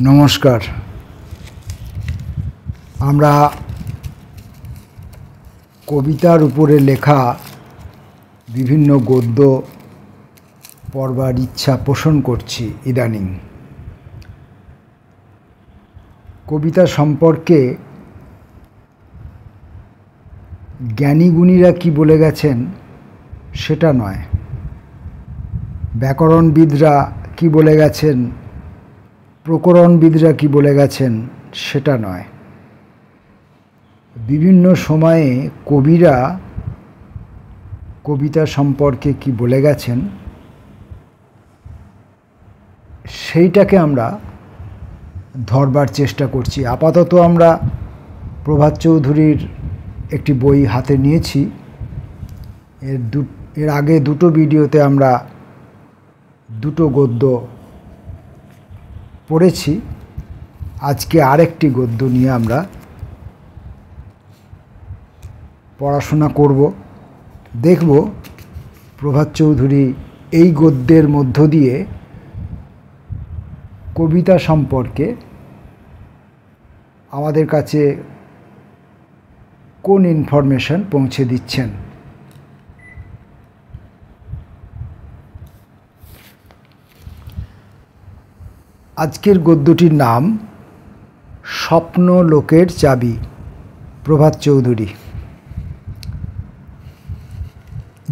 নমস্কার। আমরা কবিতার উপরে লেখা বিভিন্ন গদ্য পড়বার ইচ্ছা পোষণ করছি ইদানিং। কবিতা সম্পর্কে জ্ঞানীগুণীরা কি বলে গেছেন সেটা নয়, ব্যাকরণবিদরা কি বলে গেছেন, প্রকরণবিদরা কি বলে গেছেন সেটা নয়। বিভিন্ন সময়ে কবিরা কবিতা সম্পর্কে কি বলে গেছেন সেইটাকে আমরা ধরবার চেষ্টা করছি। আপাতত আমরা প্রভাত চৌধুরীর একটি বই হাতে নিয়েছি। এর আগে দুটো ভিডিওতে আমরা দুটো গদ্য পড়েছি। আজকে আরেকটি গদ্য নিয়ে আমরা পড়াশোনা করব, দেখব প্রভাত চৌধুরী এই গদ্যের মধ্য দিয়ে কবিতা সম্পর্কে আমাদের কাছে কোন ইনফরমেশন পৌঁছে দিচ্ছেন। আজকের গদ্যটির নাম স্বপ্ন লোকের চাবি, প্রভাত চৌধুরী।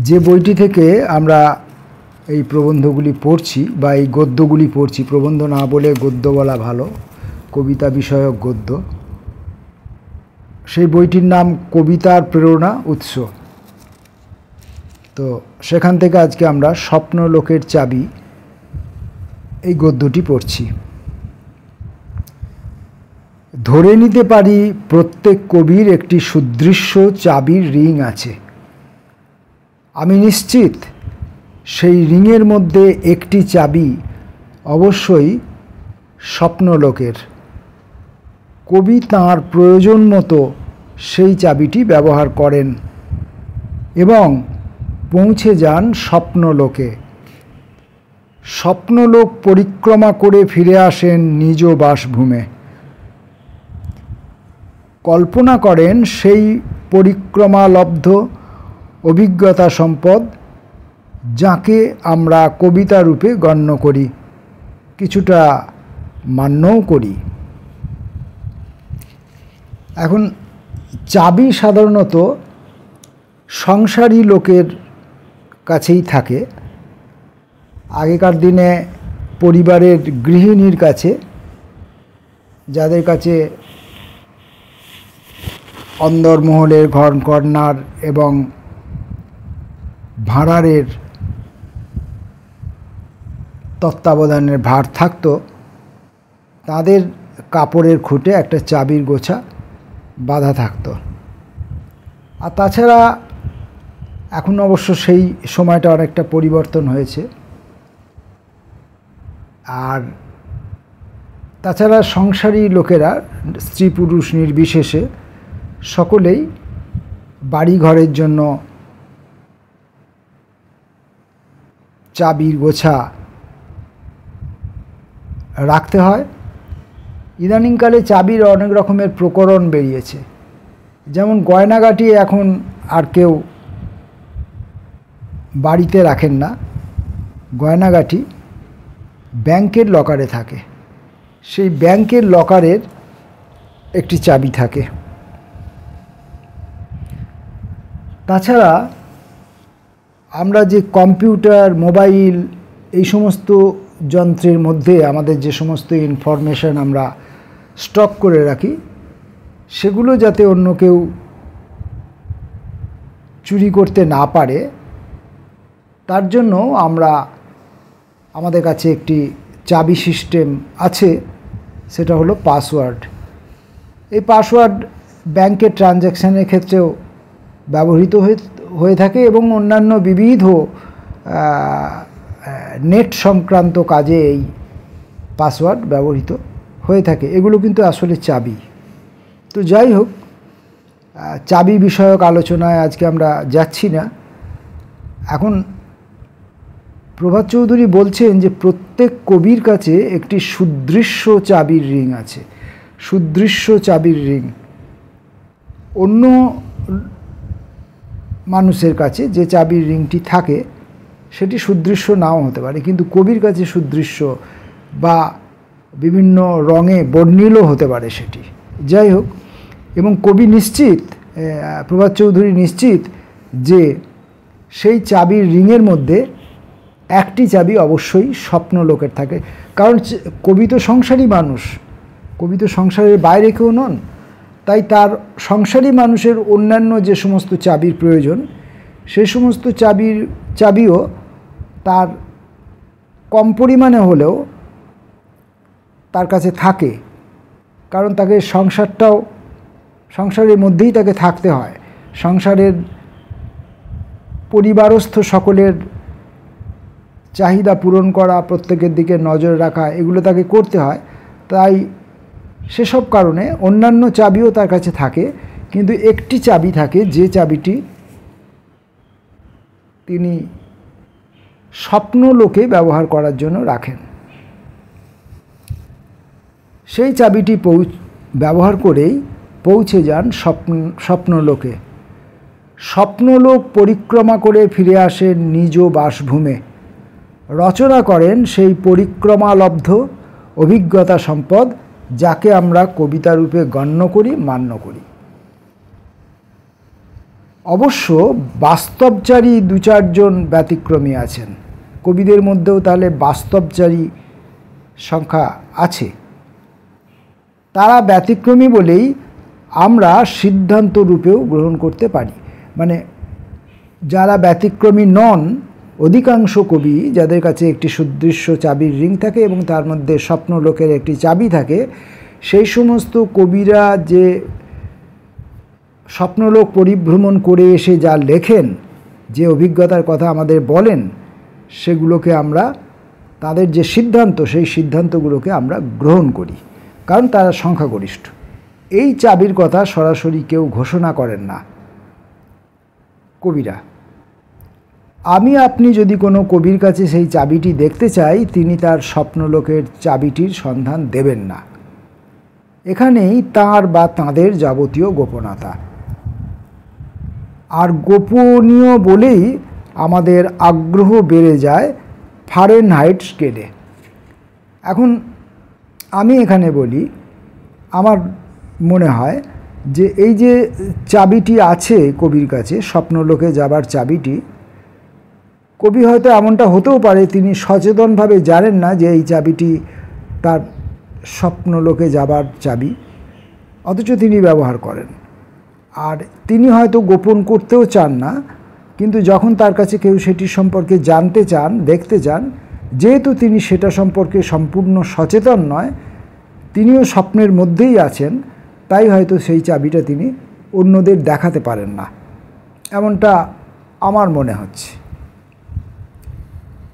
যে বইটি থেকে আমরা এই প্রবন্ধগুলি পড়ছি বা এই গদ্যগুলি পড়ছি, প্রবন্ধ না বলে গদ্য বলা ভালো, কবিতা বিষয়ক গদ্য, সেই বইটির নাম কবিতার প্রেরণা উৎস। তো সেখান থেকে আজকে আমরা স্বপ্ন লোকের চাবি এই গদ্যটি পড়ছি। ধরে নিতে পারি প্রত্যেক কবির একটি সুদৃশ্য চাবির রিং আছে। আমি নিশ্চিত সেই রিংয়ের মধ্যে একটি চাবি অবশ্যই স্বপ্নলোকের। কবি তাঁর প্রয়োজন মতো সেই চাবিটি ব্যবহার করেন এবং পৌঁছে যান স্বপ্নলোকে। স্বপ্নলোক পরিক্রমা করে ফিরে আসেন নিজ বাসভূমে। কল্পনা করেন সেই পরিক্রমালব্ধ অভিজ্ঞতা সম্পদ যাকে আমরা কবিতা রূপে গণ্য করি, কিছুটা মান্যও করি। এখন চাবি সাধারণত সংসারী লোকের কাছেই থাকে। আগেকার দিনে পরিবারের গৃহিণীর কাছে, যাদের কাছে অন্দরমহলের ঘর কর্নার এবং ভাঁড়ারের তত্ত্বাবধানের ভার থাকত, তাদের কাপড়ের খুঁটে একটা চাবির গোছা বাঁধা থাকত। আর তাছাড়া এখন অবশ্য সেই সময়টা অনেকটা পরিবর্তন হয়েছে। আর তাছাড়া সংসারী লোকেরা, স্ত্রী পুরুষ নির্বিশেষে সকলেই বাড়ি ঘরের জন্য চাবির গোছা রাখতে হয়। ইদানিংকালে চাবির অনেক রকমের প্রকরণ বেরিয়েছে। যেমন গয়নাগাটি এখন আর কেউ বাড়িতে রাখেন না, গয়নাগাটি ব্যাংকের লকারে থাকে। সেই ব্যাংকের লকারের একটি চাবি থাকে। তাছাড়া আমরা যে কম্পিউটার, মোবাইল, এই সমস্ত যন্ত্রের মধ্যে আমাদের যে সমস্ত ইনফরমেশন আমরা স্টক করে রাখি, সেগুলো যাতে অন্য কেউ চুরি করতে না পারে, তার জন্য আমাদের কাছে একটি চাবি সিস্টেম আছে, সেটা হলো পাসওয়ার্ড। এই পাসওয়ার্ড ব্যাংকের ট্রানজ্যাকশানের ক্ষেত্রেও ব্যবহৃত হয়ে থাকে এবং অন্যান্য বিবিধ নেট সংক্রান্ত কাজে এই পাসওয়ার্ড ব্যবহৃত হয়ে থাকে। এগুলো কিন্তু আসলে চাবি। তো যাই হোক, চাবি বিষয়ক আলোচনায় আজকে আমরা যাচ্ছি না। এখন প্রভাত চৌধুরী বলছেন যে প্রত্যেক কবির কাছে একটি সুদৃশ্য চাবির রিং আছে। সুদৃশ্য চাবির রিং অন্য মানুষের কাছে যে চাবির রিংটি থাকে সেটি সুদৃশ্য নাও হতে পারে, কিন্তু কবির কাছে সুদৃশ্য বা বিভিন্ন রঙে বর্ণিলও হতে পারে সেটি। যাই হোক, এবং কবি নিশ্চিত, প্রভাত চৌধুরী নিশ্চিত যে সেই চাবির রিংয়ের মধ্যে একটি চাবি অবশ্যই স্বপ্নলোকের থাকে। কারণ কবি তো সংসারী মানুষ, কবি তো সংসারের বাইরে কেউ নন, তাই তার সংসারী মানুষের অন্যান্য যে সমস্ত চাবির প্রয়োজন সেই সমস্ত চাবিও তার কম পরিমাণে হলেও তার কাছে থাকে। কারণ তাকে সংসারের মধ্যেই তাকে থাকতে হয়, সংসারের পরিবারস্থ সকলের চাহিদা পূরণ করা, প্রত্যেকের দিকে নজর রাখা, এগুলো তাকে করতে হয়। তাই সেসব কারণে অন্যান্য চাবিও তার কাছে থাকে, কিন্তু একটি চাবি থাকে যে চাবিটি তিনি স্বপ্নলোকে ব্যবহার করার জন্য রাখেন। সেই চাবিটি ব্যবহার করেই পৌঁছে যান স্বপ্নলোকে। স্বপ্নলোক পরিক্রমা করে ফিরে আসেন নিজ বাসভূমে, রচনা করেন সেই পরিক্রমালব্ধ অভিজ্ঞতা সম্পদ যাকে আমরা কবিতা রূপে গণ্য করি, মান্য করি। অবশ্য বাস্তবচারী দু চারজন ব্যতিক্রমী আছেন, কবিদের মধ্যেও তাহলে বাস্তবচারী সংখ্যা আছে। তারা ব্যতিক্রমী বলেই আমরা সিদ্ধান্ত রূপেও গ্রহণ করতে পারি। মানে যারা ব্যতিক্রমী নন, অধিকাংশ কবি যাদের কাছে একটি সুদৃশ্য চাবির রিং থাকে এবং তার মধ্যে স্বপ্নলোকের একটি চাবি থাকে, সেই সমস্ত কবিরা যে স্বপ্নলোক পরিভ্রমণ করে এসে যা লেখেন, যে অভিজ্ঞতার কথা আমাদের বলেন, সেগুলোকে আমরা, তাদের যে সিদ্ধান্ত, সেই সিদ্ধান্তগুলোকে আমরা গ্রহণ করি, কারণ তারা সংখ্যাগরিষ্ঠ। এই চাবির কথা সরাসরি কেউ ঘোষণা করেন না কবিরা। আপনি যদি কোনো কবির কাছে সেই চাবিটি দেখতে চাই, তিনি তার স্বপ্নলোকের চাবিটির সন্ধান দেবেন না। এখানেই তাঁর বা তাঁদের যাবতীয় গোপনতা। আর গোপনীয় বলেই আমাদের আগ্রহ বেড়ে যায় ফারেনহাইট স্কেলে। এখন আমি এখানে বলি, আমার মনে হয় যে এই যে চাবিটি আছে কবির কাছে, স্বপ্নলোকে যাবার চাবিটি, কবি হয়তো এমনটা হতেও পারে তিনি সচেতনভাবে জানেন না যে এই চাবিটি তার স্বপ্নলোকে যাবার চাবি, অথচ তিনি ব্যবহার করেন। আর তিনি হয়তো গোপন করতেও চান না, কিন্তু যখন তার কাছে কেউ সেটি সম্পর্কে জানতে চান, দেখতে চান, যেহেতু তিনি সেটা সম্পর্কে সম্পূর্ণ সচেতন নয়, তিনিও স্বপ্নের মধ্যেই আছেন, তাই হয়তো সেই চাবিটা তিনি অন্যদের দেখাতে পারেন না, এমনটা আমার মনে হচ্ছে।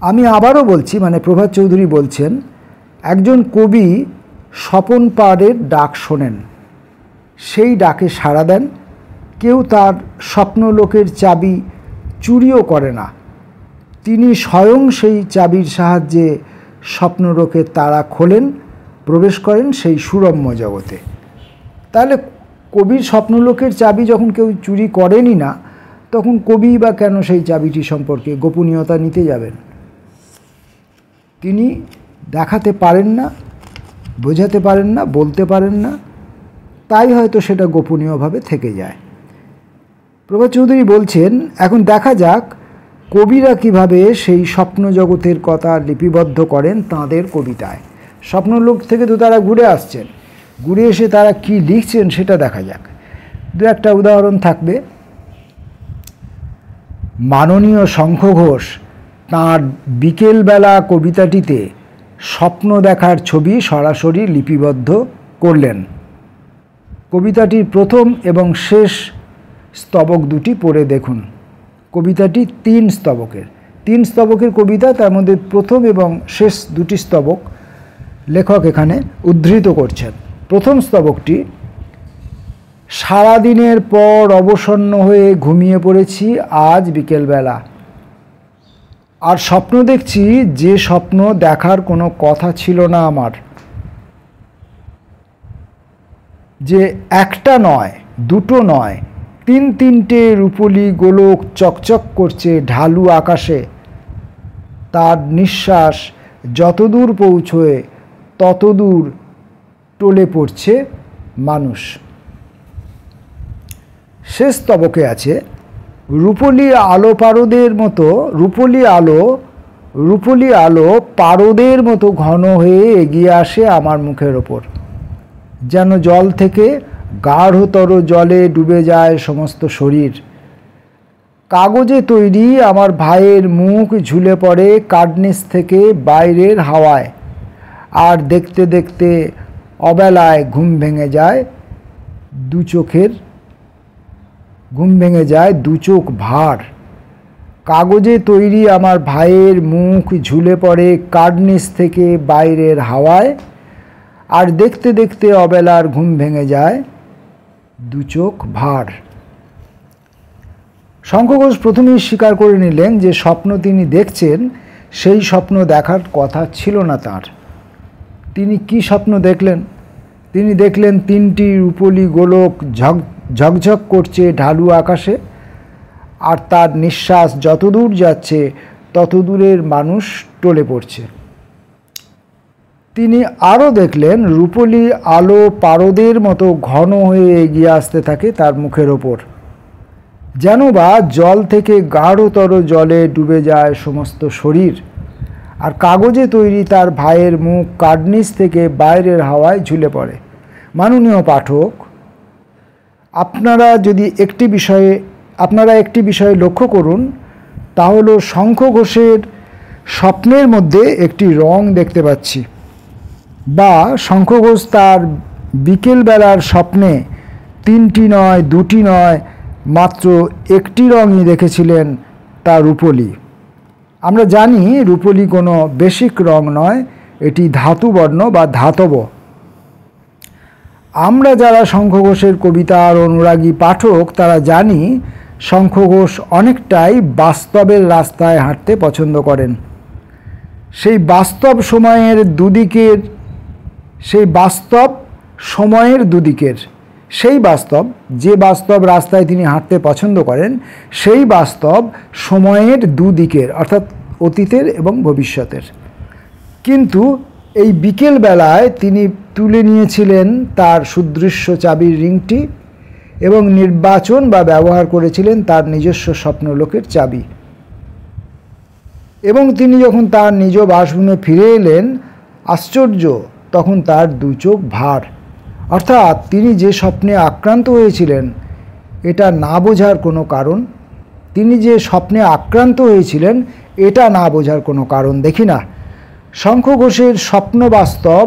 আমি আবারও বলছি, মানে প্রভাত চৌধুরী বলছেন, একজন কবি স্বপন পাড়ের ডাক শোনেন, সেই ডাকে সাড়া দেন। কেউ তার স্বপ্নলোকের চাবি চুরিও করে না, তিনি স্বয়ং সেই চাবির সাহায্যে স্বপ্নলোকের তালা খোলেন, প্রবেশ করেন সেই সুরম্য জগতে। তাহলে কবির স্বপ্নলোকের চাবি যখন কেউ চুরি করেনই না, তখন কবি বা কেন সেই চাবিটি সম্পর্কে গোপনীয়তা নিতে যাবেন? তিনি দেখাতে পারেন না, বোঝাতে পারেন না, বলতে পারেন না, তাই হয়তো সেটা গোপনীয়ভাবে থেকে যায়। প্রভাত চৌধুরী বলছেন, এখন দেখা যাক কবিরা কিভাবে সেই স্বপ্ন জগতের কথা লিপিবদ্ধ করেন তাঁদের কবিতায়। স্বপ্নলোক থেকে তো তারা ঘুরে আসছেন, ঘুরে এসে তারা কি লিখছেন সেটা দেখা যাক। দু একটা উদাহরণ থাকবে। মাননীয় শঙ্খ ঘোষ তাঁর বিকেলবেলা কবিতাটিতে স্বপ্ন দেখার ছবি সরাসরি লিপিবদ্ধ করলেন। কবিতাটির প্রথম এবং শেষ স্তবক দুটি পড়ে দেখুন। কবিতাটি 3 স্তবকের কবিতা, তার মধ্যে প্রথম এবং শেষ দুটি স্তবক লেখক এখানে উদ্ধৃত করছেন। প্রথম স্তবকটি, সারাদিনের পর অবসন্ন হয়ে ঘুমিয়ে পড়েছি আজ বিকেলবেলা, আর স্বপ্ন দেখছি যে স্বপ্ন দেখার কোনো কথা ছিল না আমার, যে একটা নয়, দুটো নয়, তিনটে রূপলি গোলক চকচক করছে ঢালু আকাশে। তার নিঃশ্বাস যতদূর পৌঁছয় ততদূর টলে পড়ছে মানুষ। শেষ স্তবকে আছে, রূপলি আলো পারদের মতো, রূপলি আলো পারদের মতো ঘন হয়ে এগিয়ে আসে আমার মুখের ওপর, যেন জল থেকে গাঢ়তর জলে ডুবে যায় সমস্ত শরীর। কাগজে তৈরি আমার ভাইয়ের মুখ ঝুলে পড়ে কার্নিস থেকে বাইরের হাওয়ায়, আর দেখতে দেখতে অবেলায় ঘুম ভেঙে যায় দু চোখ ভার। কাগজে তৈরি আমার ভাইয়ের মুখ ঝুলে পড়ে কার্নিস থেকে বাইরের হাওয়ায়, আর দেখতে দেখতে অবেলার ঘুম ভেঙে যায় দু চোখ ভার। শঙ্খ ঘোষ প্রথমেই স্বীকার করে নিলেন যে স্বপ্ন তিনি দেখছেন সেই স্বপ্ন দেখার কথা ছিল না তার। তিনি কি স্বপ্ন দেখলেন? তিনি দেখলেন তিনটি রূপলি গোলক ঝকঝক করছে ঢালু আকাশে, আর তার নিঃশ্বাস যতদূর যাচ্ছে ততদূরের মানুষ টলে পড়ছে। তিনি আরও দেখলেন রূপলি আলো পারদের মতো ঘন হয়ে এগিয়ে আসতে থাকে তার মুখের ওপর, যেন বা জল থেকে গাঢ়তর জলে ডুবে যায় সমস্ত শরীর। আর কাগজে তৈরি তার ভাইয়ের মুখ কার্নিস থেকে বাইরের হাওয়ায় ঝুলে পড়ে। মাননীয় পাঠক, আপনারা একটি বিষয়ে লক্ষ্য করুন, তা হলো শঙ্খ ঘোষের স্বপ্নের মধ্যে একটি রং দেখতে পাচ্ছি, বা শঙ্খ ঘোষ তার বিকেলবেলার স্বপ্নে তিনটি নয়, দুটি নয়, মাত্র একটি রঙই দেখেছিলেন, তা রূপলি। আমরা জানি রূপলি কোনো বেসিক রং নয়, এটি ধাতুবর্ণ বা ধাতব। আমরা যারা শঙ্খ ঘোষের কবিতার অনুরাগী পাঠক তারা জানি শঙ্খ ঘোষ অনেকটাই বাস্তবের রাস্তায় হাঁটতে পছন্দ করেন। সেই বাস্তব সময়ের দুদিকের, যে বাস্তব রাস্তায় তিনি হাঁটতে পছন্দ করেন সেই বাস্তব সময়ের দুদিকের, অর্থাৎ অতীতের এবং ভবিষ্যতের। কিন্তু এই বিকেল বেলায় তিনি তুলে নিয়েছিলেন তার সুদৃশ্য চাবির রিংটি এবং নির্বাচন বা ব্যবহার করেছিলেন তার নিজস্ব স্বপ্নলোকের চাবি। এবং তিনি যখন তার নিজ বাসভূমে ফিরে এলেন, আশ্চর্য, তখন তার দু চোখ ভার। অর্থাৎ তিনি যে স্বপ্নে আক্রান্ত হয়েছিলেন এটা না বোঝার কোনো কারণ দেখি না। শঙ্খ ঘোষের স্বপ্ন বাস্তব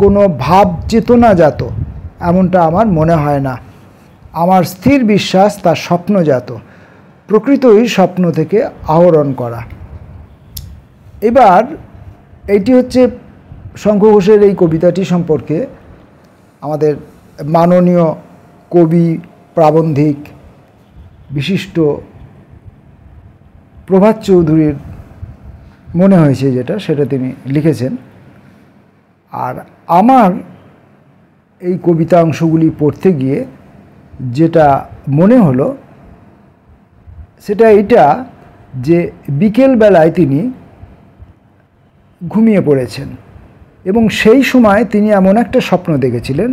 কোনো ভাব চেতনাজাত এমনটা আমার মনে হয় না। আমার স্থির বিশ্বাস তার স্বপ্নজাত, প্রকৃতই স্বপ্ন থেকে আহরণ করা। এবার এইটি হচ্ছে শঙ্খ ঘোষের এই কবিতাটি সম্পর্কে আমাদের মাননীয় কবি, প্রাবন্ধিক, বিশিষ্ট প্রভাত চৌধুরীর মনে হয়েছে সেটা তিনি লিখেছেন। আর আমার এই কবিতা অংশগুলি পড়তে গিয়ে যেটা মনে হলো সেটা এইটা যে বিকেলবেলায় তিনি ঘুমিয়ে পড়েছেন এবং সেই সময় তিনি এমন একটা স্বপ্ন দেখেছিলেন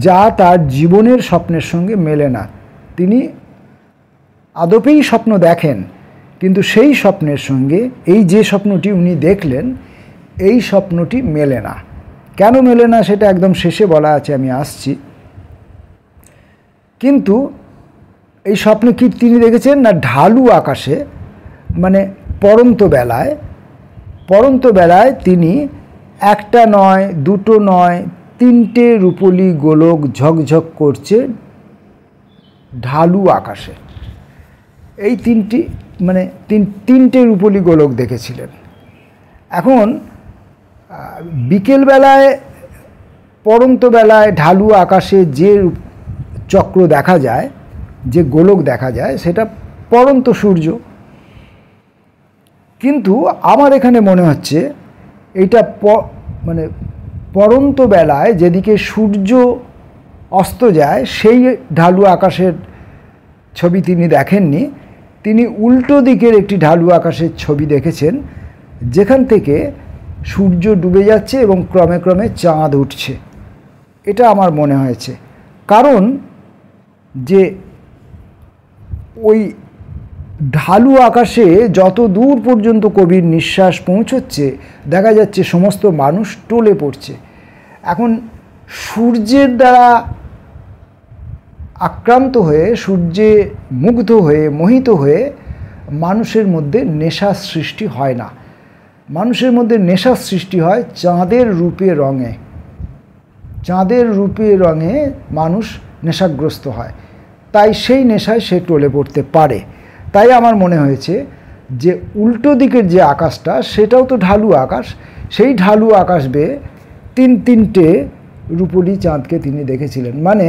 যা তার জীবনের স্বপ্নের সঙ্গে মেলে না। তিনি আদপেই স্বপ্ন দেখেন, কিন্তু সেই স্বপ্নের সঙ্গে এই যে স্বপ্নটি উনি দেখলেন এই স্বপ্নটি মেলে না। কেন মেলে না সেটা একদম শেষে বলা আছে, আমি আসছি। কিন্তু এই স্বপ্নে কি তিনি দেখেছেন না, ঢালু আকাশে, মানে পড়ন্ত বেলায় তিনি একটা নয়, দুটো নয়, তিনটে রূপলি গোলক ঝকঝক করছে ঢালু আকাশে। এই তিনটে রূপলি গোলক দেখেছিলেন। এখন বিকেলবেলায় পড়ন্ত বেলায় ঢালু আকাশে যে চক্র দেখা যায়, যে গোলক দেখা যায়, সেটা পড়ন্ত সূর্য। কিন্তু আমার এখানে মনে হচ্ছে এইটা মানে পড়ন্ত বেলায় যেদিকে সূর্য অস্ত যায় সেই ঢালু আকাশের ছবি তিনি দেখেননি, তিনি উল্টো দিকের একটি ঢালু আকাশের ছবি দেখেছেন, যেখান থেকে সূর্য ডুবে যাচ্ছে এবং ক্রমে ক্রমে চাঁদ উঠছে। এটা আমার মনে হয়েছে, কারণ যে ওই ঢালু আকাশে যত দূর পর্যন্ত কবির নিঃশ্বাস পৌঁছচ্ছে দেখা যাচ্ছে সমস্ত মানুষ টলে পড়ছে। এখন সূর্যের দ্বারা আক্রান্ত হয়ে, সূর্যে মুগ্ধ হয়ে, মোহিত হয়ে মানুষের মধ্যে নেশার সৃষ্টি হয় না। মানুষের মধ্যে নেশার সৃষ্টি হয় চাঁদের রূপে রঙে। চাঁদের রূপে রঙে মানুষ নেশাগ্রস্ত হয়, তাই সেই নেশায় সে টলে পড়তে পারে। তাই আমার মনে হয়েছে যে উল্টো দিকের যে আকাশটা সেটাও তো ঢালু আকাশ, সেই ঢালু আকাশ বেয়ে তিনটে রূপলি চাঁদকে তিনি দেখেছিলেন। মানে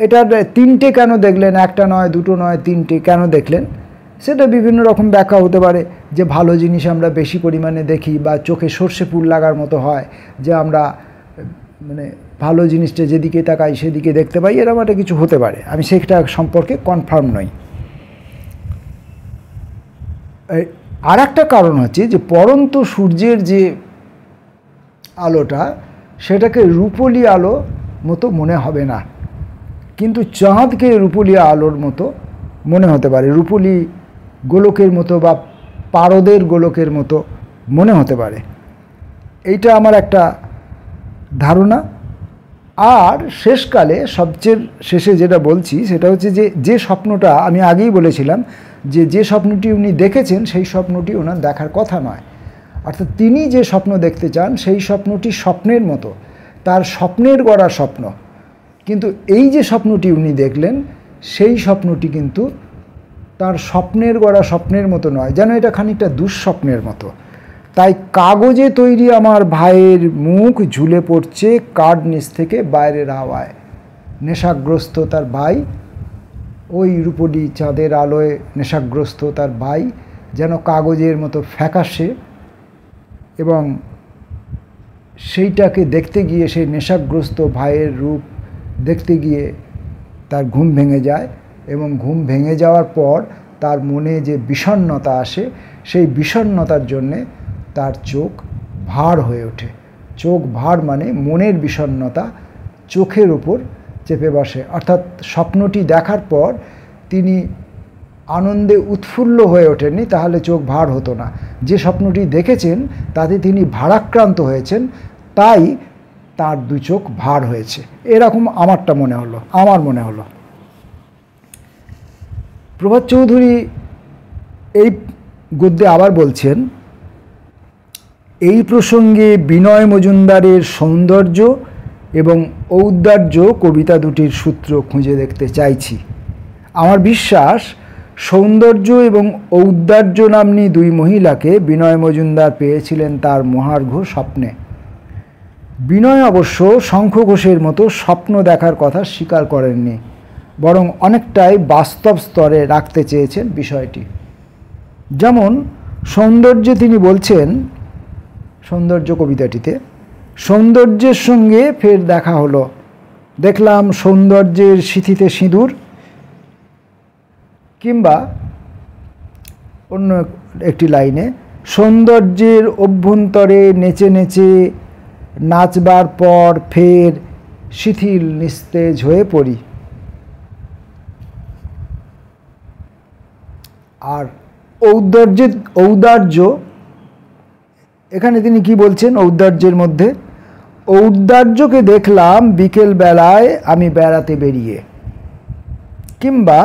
এটা তিনটে কেন দেখলেন, একটা নয়, দুটো নয়, তিনটে কেন দেখলেন, সেটা বিভিন্ন রকম ব্যাখ্যা হতে পারে। যে ভালো জিনিস আমরা বেশি পরিমাণে দেখি, বা চোখে সর্ষে ফুল লাগার মতো হয়, যে আমরা মানে ভালো জিনিসটা যেদিকে তাকাই সেদিকে দেখতে পাই, এরকম একটা কিছু হতে পারে। আমি সেটা সম্পর্কে কনফার্ম নই। আর একটা কারণ হচ্ছে যে পড়ন্ত সূর্যের যে আলোটা সেটাকে রূপলি আলো মতো মনে হবে না, কিন্তু চাঁদকে রূপলি আলোর মতো মনে হতে পারে, রূপলি গোলকের মতো বা পারদের গোলকের মতো মনে হতে পারে। এইটা আমার একটা ধারণা। আর শেষকালে সবচেয়ে শেষে যেটা বলছি সেটা হচ্ছে যে স্বপ্নটা আমি আগেই বলেছিলাম, যে স্বপ্নটি উনি দেখেছেন সেই স্বপ্নটি ওনার দেখার কথা নয়। অর্থাৎ তিনি যে স্বপ্ন দেখতে চান সেই স্বপ্নটি স্বপ্নের মতো, তার স্বপ্নের গড়া স্বপ্ন। কিন্তু এই যে স্বপ্নটি উনি দেখলেন সেই স্বপ্নটি কিন্তু তার স্বপ্নের গড়া স্বপ্নের মতো নয়, যেন এটা খানিকটা দুঃস্বপ্নের মতো। তাই কাগজে তৈরি আমার ভাইয়ের মুখ ঝুলে পড়ছে কাঠ নিচ থেকে বাইরের হাওয়ায়। নেশাগ্রস্ত তার ভাই, ওই রূপলি চাঁদের আলোয় নেশাগ্রস্ত তার ভাই যেন কাগজের মতো ফ্যাকাশে, এবং সেইটাকে দেখতে গিয়ে, সেই নেশাগ্রস্ত ভাইয়ের রূপ দেখতে গিয়ে তার ঘুম ভেঙে যায়, এবং ঘুম ভেঙে যাওয়ার পর তার মনে যে বিষণ্ণতা আসে, সেই বিষণ্ণতার জন্যে তার চোখ ভার হয়ে ওঠে। চোখ ভার মানে মনের বিষণ্ণতা চোখের ওপর চেপে বসে। অর্থাৎ স্বপ্নটি দেখার পর তিনি আনন্দে উৎফুল্ল হয়ে ওঠেননি, তাহলে চোখ ভার হতো না। যে স্বপ্নটি দেখেছেন তাতে তিনি ভারাক্রান্ত হয়েছেন, তাই তার দু চোখ ভার হয়েছে। এরকম আমার মনে হলো। প্রভাত চৌধুরী এই গদ্যে আবার বলছেন, এই প্রসঙ্গে বিনয় মজুমদারের সৌন্দর্য এবং ঔদার্য কবিতা দুটির সূত্র খুঁজে দেখতে চাইছি। আমার বিশ্বাস সৌন্দর্য এবং ঔদার্য নাম্নী দুই মহিলাকে বিনয় মজুমদার পেয়েছিলেন তার মহার্ঘ স্বপ্নে। বিনয় অবশ্য শঙ্খ ঘোষের মতো স্বপ্ন দেখার কথা স্বীকার করেননি, বরং অনেকটাই বাস্তব স্তরে রাখতে চেয়েছেন বিষয়টি। যেমন সৌন্দর্যে তিনি বলছেন, সৌন্দর্য কবিতাটিতে, সৌন্দর্যের সঙ্গে ফের দেখা হলো, দেখলাম সৌন্দর্যের সিঁথিতে সিঁদুর। কিংবা অন্য একটি লাইনে, সৌন্দর্যের অভ্যন্তরে নেচে নেচে নাচবার পর ফের শিথিল নিস্তেজ হয়ে পড়ি। আর ঔদার্য, এখানে তিনি কি বলছেন ঔদার্যের মধ্যে, ঔদার্যকে দেখলাম বিকেল বেলায় আমি বেড়াতে বেরিয়ে। কিংবা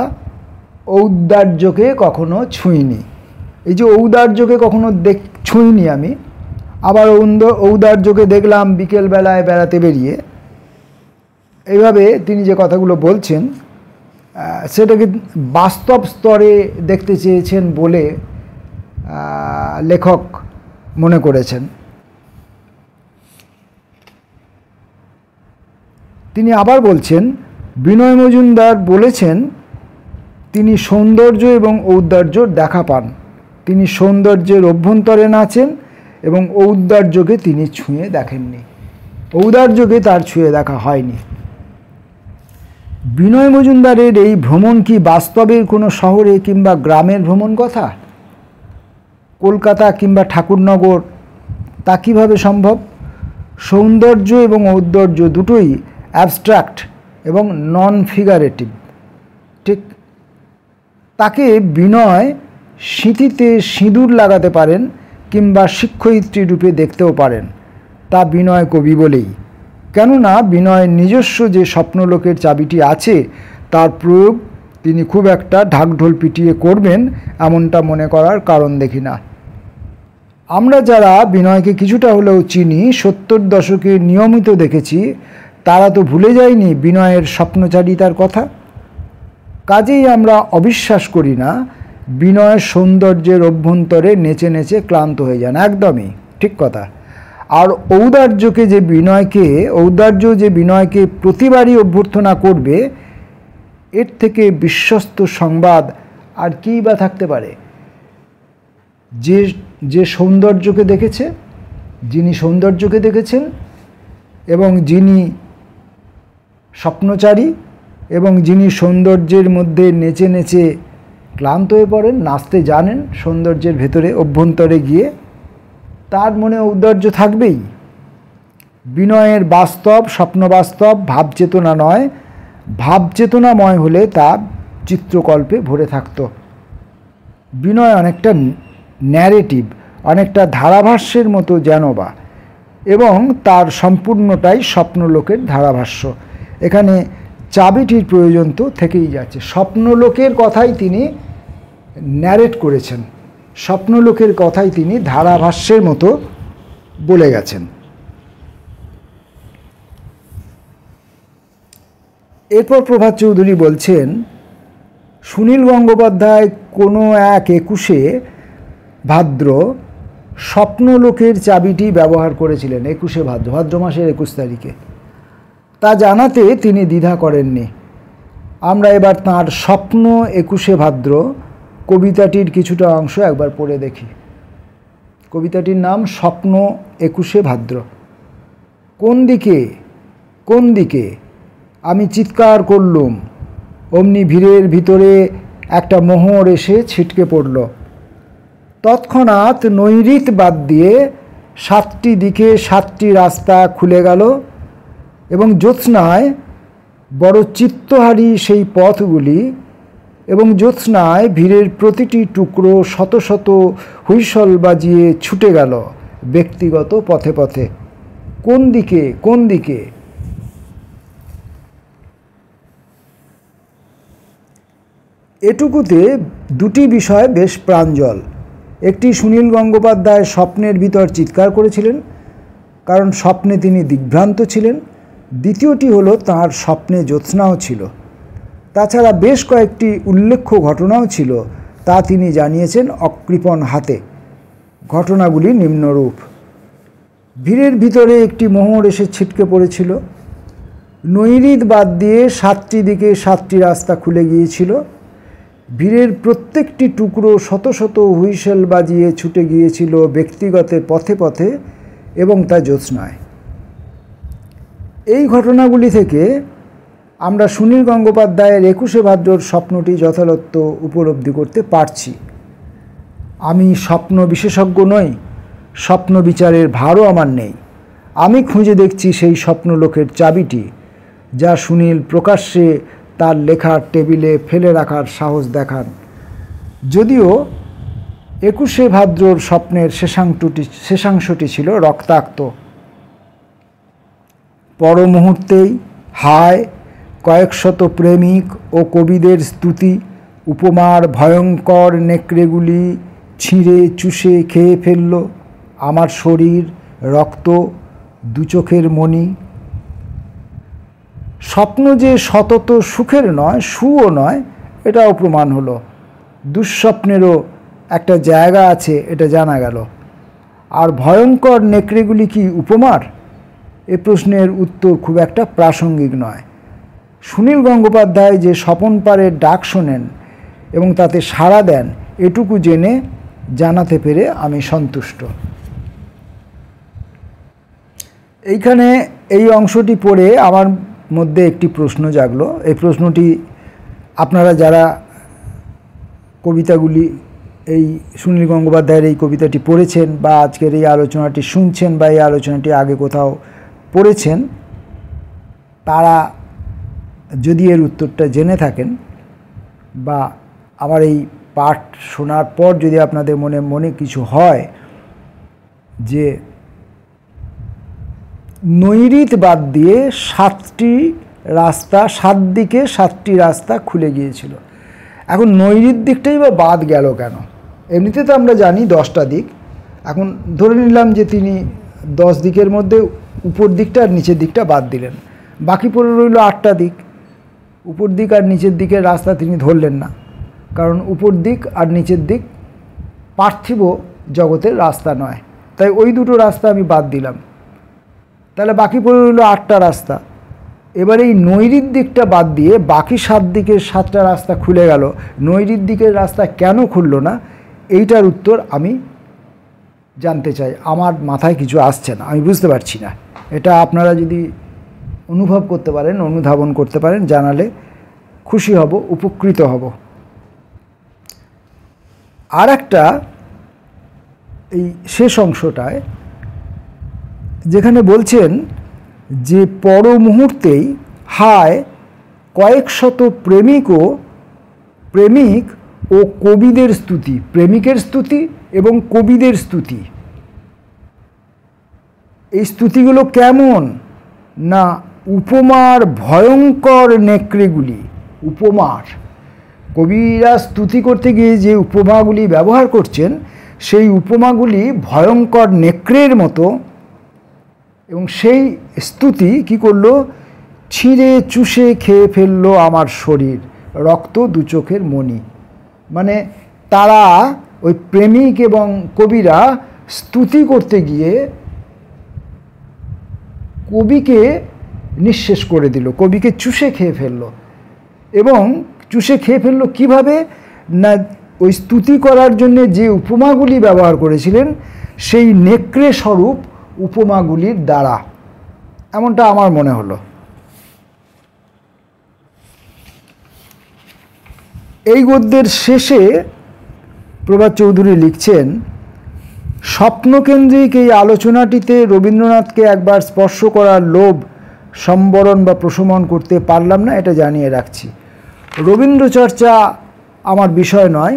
ঔদার্যকে কখনো ছুঁইনি। এই যে ঔদার্যকে কখনো ছুঁইনি আমি, আবার ঔদার্যকে দেখলাম বিকেল বেলায় বেড়াতে বেরিয়ে, এইভাবে তিনি যে কথাগুলো বলছেন সেটাকে বাস্তব স্তরে দেখতে চেয়েছেন বলে লেখক মনে করেছেন। তিনি আবার বলছেন, বিনয় মজুমদার বলেছেন তিনি সৌন্দর্য এবং ঔদার্য দেখা পান, তিনি সৌন্দর্যের অভ্যন্তরে নাচেন এবং ঔদার্যকে তিনি ছুঁয়ে দেখেননি, ঔদার্যকে তার ছুঁয়ে দেখা হয়নি। বিনয় মজুমদারের এই ভ্রমণ কি বাস্তবের কোনো শহরে কিংবা গ্রামের ভ্রমণ কথা? কলকাতা কিংবা ঠাকুরনগর, তা কীভাবে সম্ভব? সৌন্দর্য এবং ঔদার্য দুটোই অ্যাবস্ট্রাক্ট এবং নন ফিগারেটিভ। ঠিক তাকে বিনয় স্মৃতিতে সিঁদুর লাগাতে পারেন কিংবা শিক্ষয়িত্রী রূপে দেখতেও পারেন, তা বিনয় কবি বলেই। কেননা বিনয়ের নিজস্ব যে স্বপ্নলোকের চাবিটি আছে তার প্রয়োগ তিনি খুব একটা ঢাকঢোল পিটিয়ে করবেন এমনটা মনে করার কারণ দেখি না। আমরা যারা বিনয়কে কিছুটা হলেও চিনি, 70 দশকে নিয়মিত দেখেছি, তারা তো ভুলে যায়নি বিনয়ের স্বপ্নচারিতার কথা। কাজেই আমরা অবিশ্বাস করি না বিনয়ের সৌন্দর্যের অভ্যন্তরে নেচে নেচে ক্লান্ত হয়ে যান, একদমই ঠিক কথা। আর ঔদার্য যে বিনয়কে প্রতিবারই অভ্যর্থনা করবে, এর থেকে বিশ্বস্ত সংবাদ আর কী বা থাকতে পারে? যে সৌন্দর্যকে দেখেছে, যিনি সৌন্দর্যকে দেখেছেন এবং যিনি স্বপ্নচারী এবং যিনি সৌন্দর্যের মধ্যে নেচে নেচে ক্লান্ত হয়ে পড়েন, নাচতে জানেন সৌন্দর্যের ভেতরে অভ্যন্তরে গিয়ে, তার মনে ঔদার্য থাকবেই। বিনয়ের বাস্তব স্বপ্নবাস্তব ভাবচেতনা নয়, ভাবচেতনাময় হলে তা চিত্রকল্পে ভরে থাকত। বিনয় অনেকটা ন্যারেটিভ, অনেকটা ধারাভাষ্যের মতো যেনবা, এবং তার সম্পূর্ণটাই স্বপ্নলোকের ধারাভাষ্য। এখানে চাবিটির প্রয়োজন তো থেকেই যাচ্ছে। স্বপ্নলোকের কথাই তিনি ন্যারেট করেছেন, স্বপ্নলোকের কথাই তিনি ধারাভাষ্যের মতো বলে গেছেন। এরপর প্রভাত চৌধুরী বলছেন, সুনীল গঙ্গোপাধ্যায় কোনো এক 21শে ভাদ্র স্বপ্নলোকের চাবিটি ব্যবহার করেছিলেন। 21শে ভাদ্র মাসের 21 তারিখে। তা জানাতে তিনি দ্বিধা করেননি। আমরা এবার তাঁর স্বপ্ন 21শে ভাদ্র কবিতাটির কিছুটা অংশ একবার পড়ে দেখি। কবিতাটির নাম স্বপ্ন 21শে ভাদ্র। কোন দিকে আমি চিৎকার করলুম, অমনি ভিড়ের ভিতরে একটা মোহর এসে ছিটকে পড়ল। তৎক্ষণাৎ নৈরিত বাদ দিয়ে 7টি দিকে 7টি রাস্তা খুলে গেল এবং জ্যোৎস্নায় বড় চিত্তহারী সেই পথগুলি, এবং জ্যোৎস্নায় ভিড়ের প্রতিটি টুকরো শত শত হুইসল বাজিয়ে ছুটে গেল ব্যক্তিগত পথে পথে। কোন দিকে? এটুকুতে দুটি বিষয় বেশ প্রাঞ্জল। একটি, সুনীল গঙ্গোপাধ্যায় স্বপ্নের ভিতর চিৎকার করেছিলেন, কারণ স্বপ্নে তিনি দিগ্ভ্রান্ত ছিলেন। দ্বিতীয়টি হলো তাঁর স্বপ্নে জ্যোৎস্নাও ছিল। তাছাড়া বেশ কয়েকটি উল্লেখ্য ঘটনাও ছিল, তা তিনি জানিয়েছেন অকৃপণ হাতে। ঘটনাগুলি নিম্নরূপ: ভিড়ের ভিতরে একটি মোহর এসে ছিটকে পড়েছিল। নৈরিত বাদ দিয়ে 7টি দিকে 7টি রাস্তা খুলে গিয়েছিল। ভিড়ের প্রত্যেকটি টুকরো শত শত হুইসেল বাজিয়ে ছুটে গিয়েছিল ব্যক্তিগত পথে পথে, এবং তা জ্যোৎস্নায়। এই ঘটনাগুলি থেকে আমরা সুনীল গঙ্গোপাধ্যায়ের 21শে ভাদ্রর স্বপ্নটি যথাযথ উপলব্ধি করতে পারছি। আমি স্বপ্ন বিশেষজ্ঞ নই, স্বপ্ন বিচারের ভারও আমার নেই। আমি খুঁজে দেখছি সেই স্বপ্নলোকের চাবিটি, যা সুনীল প্রকাশ্যে তার লেখার টেবিলে ফেলে রাখার সাহস দেখান। যদিও 21শে ভাদ্রর স্বপ্নের শেষাংশটি ছিল রক্তাক্ত। পর মুহূর্তেই হায় কয়েকশত প্রেমিক ও কবিদের স্তুতি উপমার ভয়ঙ্কর নেকড়েগুলি ছিঁড়ে চুষে খেয়ে ফেলল আমার শরীর, রক্ত, দুচোখের মণি। স্বপ্ন যে সতত সুখের নয়, সুও নয়, এটাও প্রমাণ হলো। দুঃস্বপ্নেরও একটা জায়গা আছে, এটা জানা গেল। আর ভয়ঙ্কর নেকড়েগুলি কি উপমার? এ প্রশ্নের উত্তর খুব একটা প্রাসঙ্গিক নয়। সুনীল গঙ্গোপাধ্যায় যে স্বপন পারের ডাক শোনেন এবং তাতে সাড়া দেন, এটুকু জেনে জানাতে পেরে আমি সন্তুষ্ট। এইখানে এই অংশটি পড়ে আমার মধ্যে একটি প্রশ্ন জাগলো। এই প্রশ্নটি আপনারা যারা কবিতাগুলি, এই সুনীল গঙ্গোপাধ্যায়ের এই কবিতাটি পড়েছেন বা আজকের এই আলোচনাটি শুনছেন বা এই আলোচনাটি আগে কোথাও পড়েছেন, তারা যদি এর উত্তরটা জেনে থাকেন বা আমার এই পাঠ শোনার পর যদি আপনাদের মনে কিছু হয় যে নৈঋত বাদ দিয়ে 7টি রাস্তা, 7 দিকে 7টি রাস্তা খুলে গিয়েছিল। এখন নৈঋত দিকটাই বা বাদ গেল কেন? এমনিতে তো আমরা জানি 10টা দিক। এখন ধরে নিলাম যে তিনি 10 দিকের মধ্যে উপর দিকটা আর নিচের দিকটা বাদ দিলেন, বাকি পড়ে রইল 8টা দিক। উপর দিক আর নিচের দিকের রাস্তা তিনি ধরলেন না, কারণ উপর দিক আর নিচের দিক পার্থিব জগতের রাস্তা নয়, তাই ওই দুটো রাস্তা আমি বাদ দিলাম। তাহলে বাকি পড়ে রইল 8টা রাস্তা। এবার এই নৈঋত দিকটা বাদ দিয়ে বাকি 7 দিকের 7টা রাস্তা খুলে গেল। নৈঋত দিকের রাস্তা কেন খুললো না, এইটার উত্তর আমি জানতে চাই। আমার মাথায় কিছু আসছে না, আমি বুঝতে পারছি না। এটা আপনারা যদি অনুভব করতে পারেন, অনুধাবন করতে পারেন, জানালে খুশি হব, উপকৃত হব। আর একটা, এই শেষ অংশটায় যেখানে বলছেন যে পর মুহূর্তেই হায় কয়েক শত প্রেমিক ও কবিদের স্তুতি, প্রেমিকের স্তুতি এবং কবিদের স্তুতি। এই স্তুতিগুলো কেমন না, উপমার ভয়ঙ্কর নেকড়েগুলি। উপমার, কবিরা স্তুতি করতে গিয়ে যে উপমাগুলি ব্যবহার করছেন, সেই উপমাগুলি ভয়ঙ্কর নেকড়ের মতো। এবং সেই স্তুতি কি করলো, ছিঁড়ে চুষে খেয়ে ফেললো আমার শরীর, রক্ত দু চোখের মণি। মানে তারা, ওই প্রেমিক এবং কবিরা স্তুতি করতে গিয়ে কবিকে নিঃশেষ করে দিল, কবিকে চুষে খেয়ে ফেললো। এবং চুষে খেয়ে ফেললো কীভাবে না, ওই স্তুতি করার জন্য যে উপমাগুলি ব্যবহার করেছিলেন সেই নেকড়ে স্বরূপ উপমাগুলির দ্বারা, এমনটা আমার মনে হলো। এই গদ্যের শেষে প্রভাত চৌধুরী লিখছেন, স্বপ্নকেন্দ্রিক এই আলোচনাটিতে রবীন্দ্রনাথকে একবার স্পর্শ করার লোভ সম্বরণ বা প্রশমন করতে পারলাম না, এটা জানিয়ে রাখছি। রবীন্দ্রচর্চা আমার বিষয় নয়,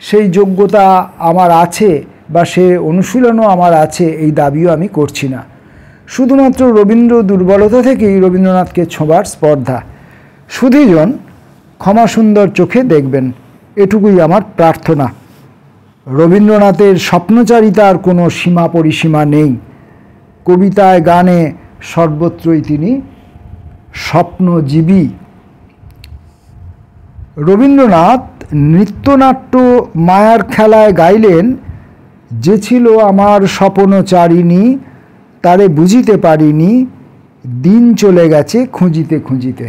সেই যোগ্যতা আমার আছে বা সে অনুশীলনও আমার আছে, এই দাবিও আমি করছি না। শুধুমাত্র রবীন্দ্র দুর্বলতা থেকেই রবীন্দ্রনাথকে ছোঁবার স্পর্ধা। সুধীজন ক্ষমাসুন্দর চোখে দেখবেন, এটুকুই আমার প্রার্থনা। রবীন্দ্রনাথের স্বপ্নচারিতার কোনো সীমা পরিসীমা নেই। কবিতায়, গানে, সর্বত্রই তিনি স্বপ্নজীবী। রবীন্দ্রনাথ নৃত্যনাট্য মায়ার খেলায় গাইলেন, যে ছিল আমার স্বপনচারিণী, তারে বুঝিতে পারিনি, দিন চলে গেছে খুঁজিতে খুঁজিতে।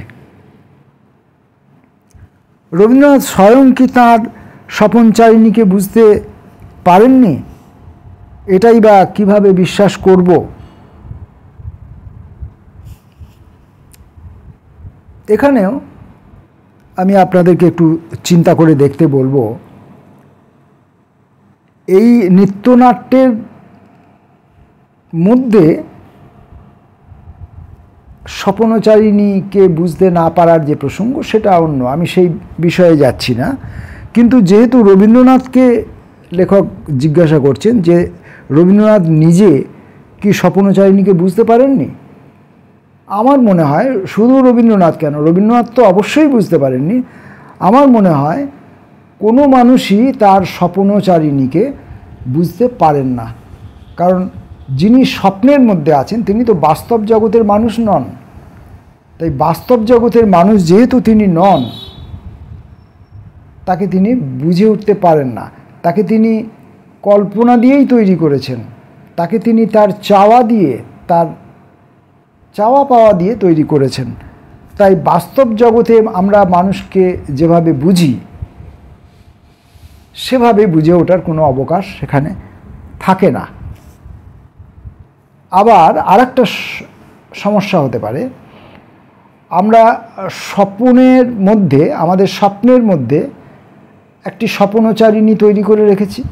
রবীন্দ্রনাথ স্বয়ং কি তাঁর স্বপনচারিণীকে বুঝতে পারেননি? এটাই বা কিভাবে বিশ্বাস করব? এখানেও আমি আপনাদেরকে একটু চিন্তা করে দেখতে বলবো। এই নৃত্যনাট্যের মধ্যে স্বপনচারিণীকে বুঝতে না পারার যে প্রসঙ্গ, সেটা অন্য, আমি সেই বিষয়ে যাচ্ছি না। কিন্তু যেহেতু রবীন্দ্রনাথকে লেখক জিজ্ঞাসা করছেন যে রবীন্দ্রনাথ নিজে কি স্বপনচারিণীকে বুঝতে পারেননি, আমার মনে হয় শুধু রবীন্দ্রনাথ কেন, রবীন্দ্রনাথ তো অবশ্যই বুঝতে পারেননি। আমার মনে হয় কোনো মানুষই তার স্বপনচারিণীকে বুঝতে পারেন না, কারণ যিনি স্বপ্নের মধ্যে আছেন তিনি তো বাস্তব জগতের মানুষ নন। তাই বাস্তব জগতের মানুষ যেহেতু তিনি নন, তাকে তিনি বুঝে উঠতে পারেন না। তাকে তিনি কল্পনা দিয়েই তৈরি করেছেন, তাকে তিনি তার চাওয়া দিয়ে, তার চাওয়া পাওয়া দিয়ে তৈরি করেছেন। তাই বাস্তব জগতে আমরা মানুষকে যেভাবে বুঝি, সেভাবে বুঝে ওঠার কোনো অবকাশ সেখানে থাকে না। আবার আরেকটা সমস্যা হতে পারে, আমরা স্বপ্নের মধ্যে, আমাদের স্বপ্নের মধ্যে একটি স্বপ্নচারিণী তৈরি করে রেখেছি,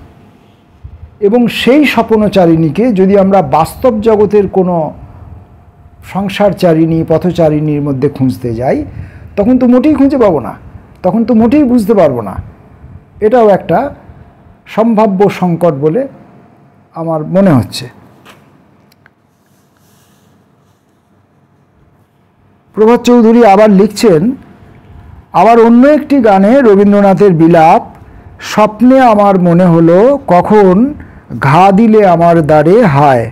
এবং সেই স্বপ্নচারিণীকে যদি আমরা বাস্তব জগতের কোনো সংসারচারিণী, পথচারিণীর মধ্যে খুঁজতে যাই, তখন তো মোটেই খুঁজে পাবো না, তখন তো মোটেই বুঝতে পারবো না। এটাও একটা সম্ভাব্য সংকট বলে আমার মনে হচ্ছে। প্রভাত চৌধুরী আবার লিখছেন, আবার অন্য একটি গানে রবীন্দ্রনাথের বিলাপ, স্বপ্নে আমার মনে হলো কখন ঘা দিলে আমার দ্বারে হায়,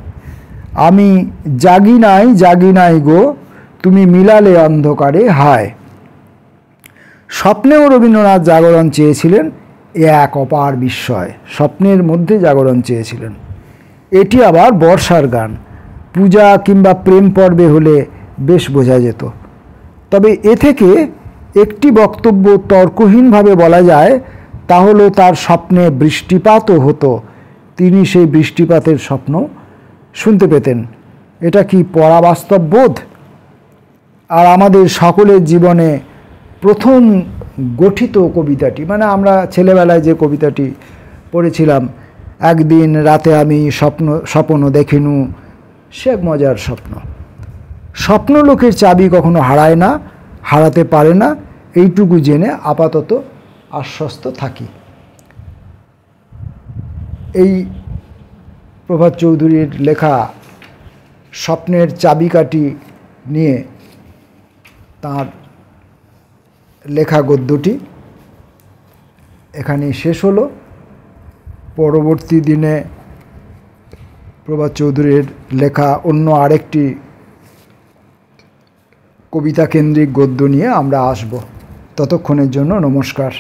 আমি জাগি নাই গো তুমি মিলালে অন্ধকারে হায়। স্বপ্নেও রবীন্দ্রনাথ জাগরণ চেয়েছিলেন, এ এক অপার বিস্ময়, স্বপ্নের মধ্যে জাগরণ চেয়েছিলেন। এটি আবার বর্ষার গান, পূজা কিংবা প্রেম পর্বে হলে বেশ বোঝা যেত। তবে এ থেকে একটি বক্তব্য তর্কহীনভাবে বলা যায়, তা হলো তার স্বপ্নে বৃষ্টিপাতও হতো, তিনি সেই বৃষ্টিপাতের স্বপ্ন শুনতে পেতেন। এটা কি পরাবাস্তব বোধ? আর আমাদের সকলের জীবনে প্রথম গঠিত কবিতাটি, মানে আমরা ছেলেবেলায় যে কবিতাটি পড়েছিলাম, একদিন রাতে আমি স্বপ্ন দেখিনু, সে এক মজার স্বপ্ন। স্বপ্ন লোকের চাবি কখনো হারায় না, হারাতে পারে না, এইটুকু জেনে আপাতত আশ্বস্ত থাকি। এই প্রভাত চৌধুরীর লেখা স্বপ্নের চাবিকাঠি নিয়ে তাঁর লেখা গদ্যটি এখানেই শেষ হলো। পরবর্তী দিনে প্রভাত চৌধুরীর লেখা অন্য আরেকটি কবিতা কেন্দ্রিক গদ্য নিয়ে আমরা আসব। ততক্ষণের জন্য নমস্কার।